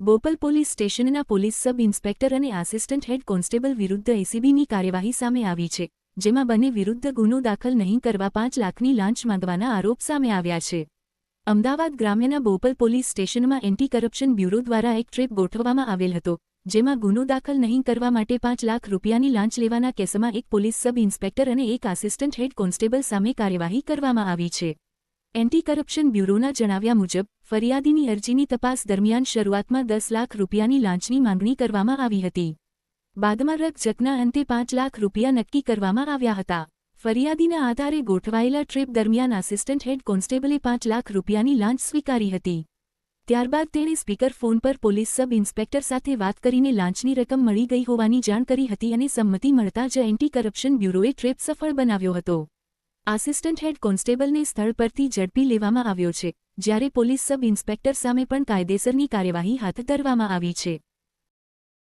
Bopal police સ્ટેશનના police sub inspector અને assistant head constable વિરુદ્ધ એસીબીની કાર્યવાહી સામે આવી છે, જેમાં બંને વિરુદ્ધ ગુનો દાખલ નહીં કરવા 5 લાખની લાંચ માંગવાના આરોપ સામે આવ્યા છે. અમદાવાદ ગ્રામ્યના બોપલ પોલીસ સ્ટેશનમાં એન્ટી કરપ્શન બ્યુરો દ્વારા એક ટ્રેપ ગોઠવવામાં આવેલ હતો, જેમાં ગુનો દાખલ નહીં કરવા માટે 5 લાખ રૂપિયાની લાંચ લેવાના કેસમાં એક પોલીસ સબ ઇન્સ્પેક્ટર અને એક આસિસ્ટન્ટ હેડ કોન્સ્ટેબલ સામે કાર્યવાહી કરવામાં આવી છે. એન્ટી કરપ્શન બ્યુરોના જણાવ્યા મુજબ ફરિયાદીની અરજીની તપાસ દરમિયાન શરૂઆતમાં 10 લાખ રૂપિયાની લાંચની માંગણી કરવામાં આવી હતી. બાદમાં રકઝકના અંતે 5 લાખ રૂપિયા નક્કી કરવામાં આવ્યા હતા. ફરિયાદીના આધારે ગોઠવાયેલા ટ્રેપ દરમિયાન આસિસ્ટન્ટ હેડ કોન્સ્ટેબલે 5 લાખ રૂપિયાની લાંચ સ્વીકારી હતી. ત્યારબાદ તેણે સ્પીકર ફોન પર પોલીસ સબ ઇન્સ્પેક્ટર સાથે વાત કરીને લાંચની રકમ મળી ગઈ હોવાની જાણ કરી હતી અને સંમતિ મળતા જ એન્ટી કરપ્શન બ્યુરોએ ટ્રેપ સફળ બનાવ્યો હતો. આસિસ્ટન્ટ હેડ કોન્સ્ટેબલને સ્થળ પરથી ઝડપી લેવામાં આવ્યો છે, જ્યારે પોલીસ સબ ઇન્સ્પેક્ટર સામે પણ કાયદેસરની કાર્યવાહી હાથ ધરવામાં આવી છે.